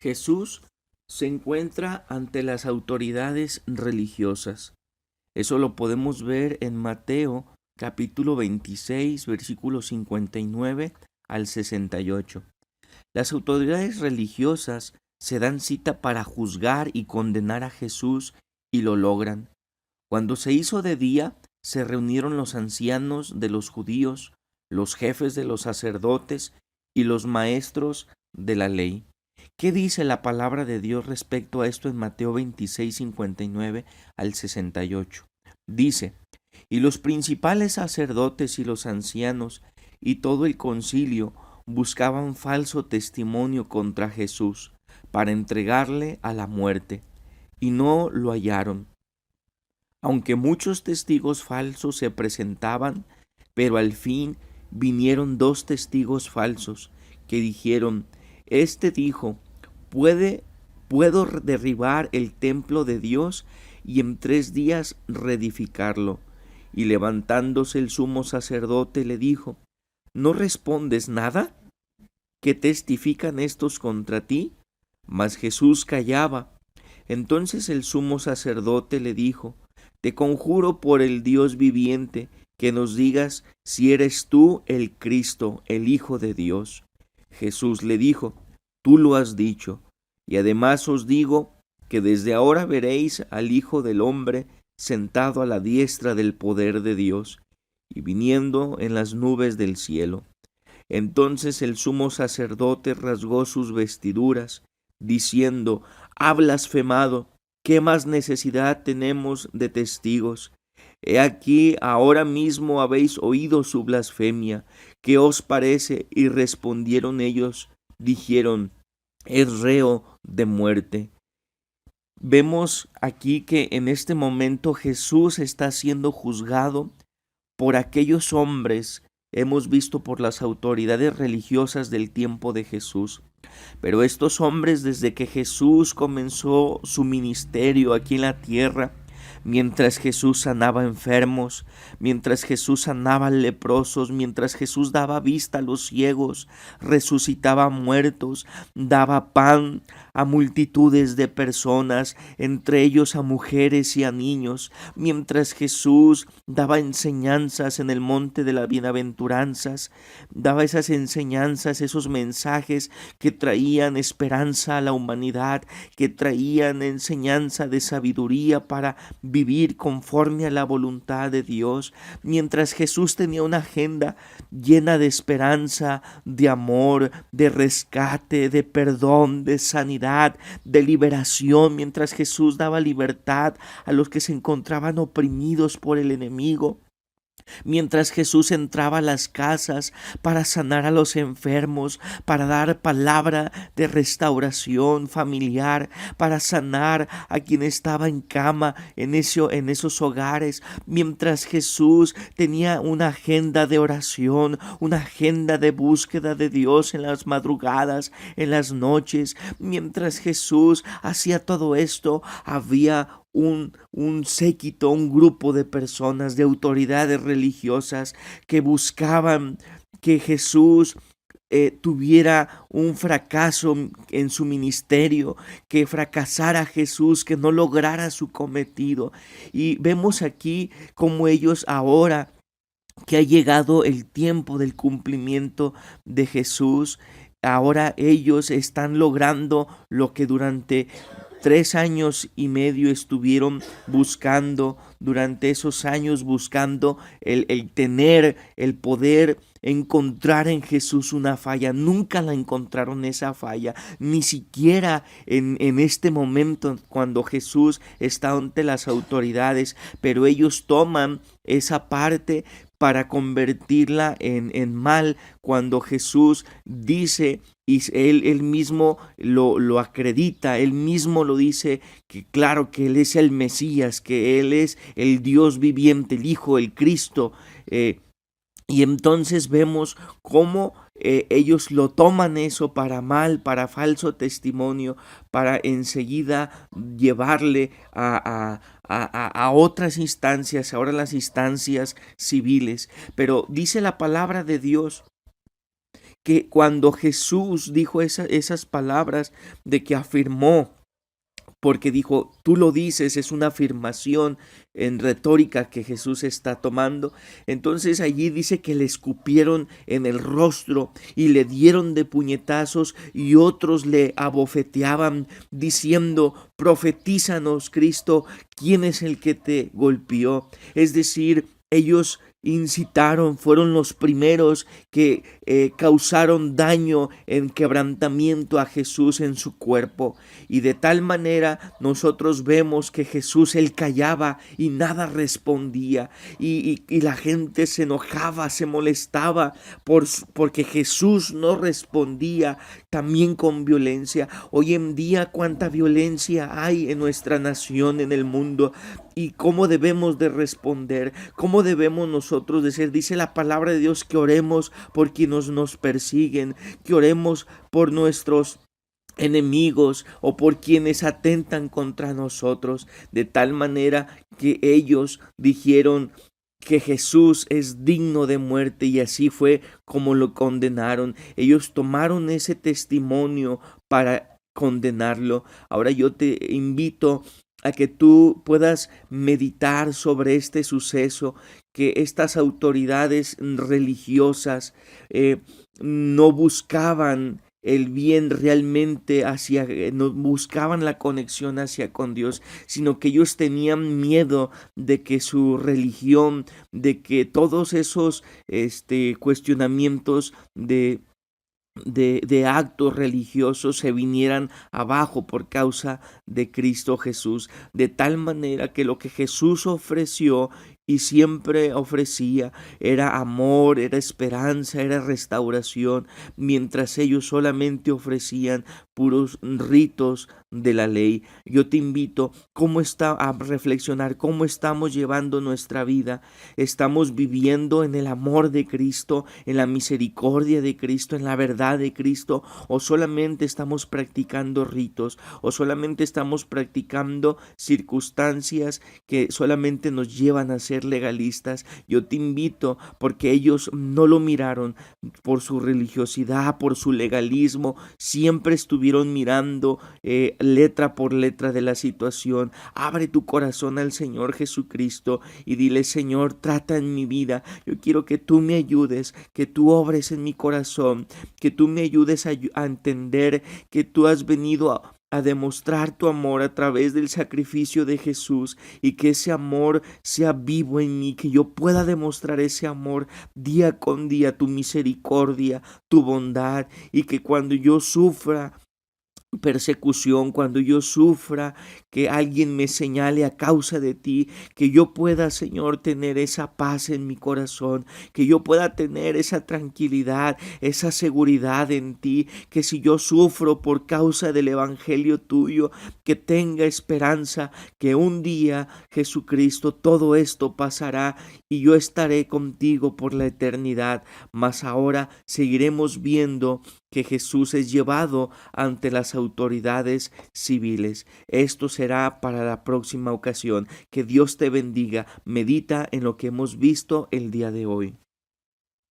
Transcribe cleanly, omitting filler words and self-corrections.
Jesús se encuentra ante las autoridades religiosas. Eso lo podemos ver en Mateo capítulo 26, versículos 59 al 68. Las autoridades religiosas se dan cita para juzgar y condenar a Jesús y lo logran. Cuando se hizo de día, se reunieron los ancianos de los judíos, los jefes de los sacerdotes y los maestros de la ley. ¿Qué dice la palabra de Dios respecto a esto en Mateo 26, 59 al 68? Dice: y los principales sacerdotes y los ancianos y todo el concilio buscaban falso testimonio contra Jesús para entregarle a la muerte, y no lo hallaron. Aunque muchos testigos falsos se presentaban, pero al fin vinieron 2 testigos falsos que dijeron: este dijo, puedo derribar el templo de Dios y en 3 días reedificarlo. Y levantándose el sumo sacerdote le dijo: ¿no respondes nada? ¿Qué testifican estos contra ti? Mas Jesús callaba. Entonces el sumo sacerdote le dijo: te conjuro por el Dios viviente, que nos digas si eres tú el Cristo, el Hijo de Dios. Jesús le dijo: tú lo has dicho, y además os digo que desde ahora veréis al Hijo del Hombre sentado a la diestra del poder de Dios, y viniendo en las nubes del cielo. Entonces el sumo sacerdote rasgó sus vestiduras, diciendo: ha blasfemado. ¿Qué más necesidad tenemos de testigos? He aquí, ahora mismo habéis oído su blasfemia. ¿Qué os parece? Y respondieron ellos, dijeron: es reo de muerte. Vemos aquí que en este momento Jesús está siendo juzgado por aquellos hombres, hemos visto por las autoridades religiosas del tiempo de Jesús. Pero estos hombres, desde que Jesús comenzó su ministerio aquí en la tierra, mientras Jesús sanaba enfermos, mientras Jesús sanaba leprosos, mientras Jesús daba vista a los ciegos, resucitaba muertos, daba pan a multitudes de personas, entre ellos a mujeres y a niños, mientras Jesús daba enseñanzas en el monte de las bienaventuranzas, daba esas enseñanzas, esos mensajes que traían esperanza a la humanidad, que traían enseñanza de sabiduría para vivir conforme a la voluntad de Dios, mientras Jesús tenía una agenda llena de esperanza, de amor, de rescate, de perdón, de sanidad, de liberación, mientras Jesús daba libertad a los que se encontraban oprimidos por el enemigo. Mientras Jesús entraba a las casas para sanar a los enfermos, para dar palabra de restauración familiar, para sanar a quien estaba en cama en esos hogares, mientras Jesús tenía una agenda de oración, una agenda de búsqueda de Dios en las madrugadas, en las noches, mientras Jesús hacía todo esto, había un séquito, un grupo de personas, de autoridades religiosas que buscaban que Jesús tuviera un fracaso en su ministerio, que fracasara Jesús, que no lograra su cometido. Y vemos aquí como ellos ahora que ha llegado el tiempo del cumplimiento de Jesús, ahora ellos están logrando lo que durante 3 años y medio estuvieron buscando, durante esos años buscando el tener, el poder encontrar en Jesús una falla. Nunca la encontraron esa falla, ni siquiera en este momento cuando Jesús está ante las autoridades, pero ellos toman esa parte para convertirla en mal, cuando Jesús dice, y él mismo lo acredita, él mismo lo dice, que claro que él es el Mesías, que él es el Dios viviente, el Hijo, el Cristo. Y entonces vemos cómo ellos lo toman eso para mal, para falso testimonio, para enseguida llevarle a otras instancias, ahora las instancias civiles. Pero dice la palabra de Dios que cuando Jesús dijo esas palabras de que afirmó, porque dijo, tú lo dices, es una afirmación en retórica que Jesús está tomando. Entonces allí dice que le escupieron en el rostro y le dieron de puñetazos y otros le abofeteaban diciendo, profetízanos, Cristo, ¿quién es el que te golpeó? Es decir, ellos incitaron, fueron los primeros que causaron daño en quebrantamiento a Jesús en su cuerpo. Y de tal manera nosotros vemos que Jesús él callaba y nada respondía. Y la gente se enojaba, se molestaba porque Jesús no respondía también con violencia. Hoy en día cuánta violencia hay en nuestra nación, en el mundo. Y cómo debemos de responder, cómo debemos nosotros decir. Dice la palabra de Dios que oremos por quienes nos persiguen, que oremos por nuestros enemigos o por quienes atentan contra nosotros, de tal manera que ellos dijeron que Jesús es digno de muerte y así fue como lo condenaron. Ellos tomaron ese testimonio para condenarlo. Ahora yo te invito a que tú puedas meditar sobre este suceso, que estas autoridades religiosas no buscaban el bien realmente no buscaban la conexión hacia con Dios, sino que ellos tenían miedo de que su religión, de que todos esos cuestionamientos de actos religiosos se vinieran abajo por causa de Cristo Jesús, de tal manera que lo que Jesús ofreció y siempre ofrecía era amor, era esperanza, era restauración, mientras ellos solamente ofrecían puros ritos de la ley. Yo te invito a reflexionar cómo estamos llevando nuestra vida. Estamos viviendo en el amor de Cristo, en la misericordia de Cristo, en la verdad de Cristo, o solamente estamos practicando ritos, o solamente estamos practicando circunstancias que solamente nos llevan a ser legalistas. Yo te invito, porque ellos no lo miraron por su religiosidad, por su legalismo, siempre estuvieron mirando letra por letra de la situación. Abre tu corazón al Señor Jesucristo y dile: Señor, trata en mi vida. Yo quiero que tú me ayudes, que tú obres en mi corazón, que tú me ayudes a entender que tú has venido a demostrar tu amor a través del sacrificio de Jesús, y que ese amor sea vivo en mí, que yo pueda demostrar ese amor día con día, tu misericordia, tu bondad, y que cuando yo sufra persecución, cuando yo sufra que alguien me señale a causa de ti, que yo pueda, Señor, tener esa paz en mi corazón, que yo pueda tener esa tranquilidad, esa seguridad en ti, que si yo sufro por causa del evangelio tuyo, que tenga esperanza, que un día, Jesucristo, todo esto pasará y yo estaré contigo por la eternidad. Mas ahora seguiremos viendo que Jesús es llevado ante las autoridades civiles. Esto será para la próxima ocasión. Que Dios te bendiga. Medita en lo que hemos visto el día de hoy.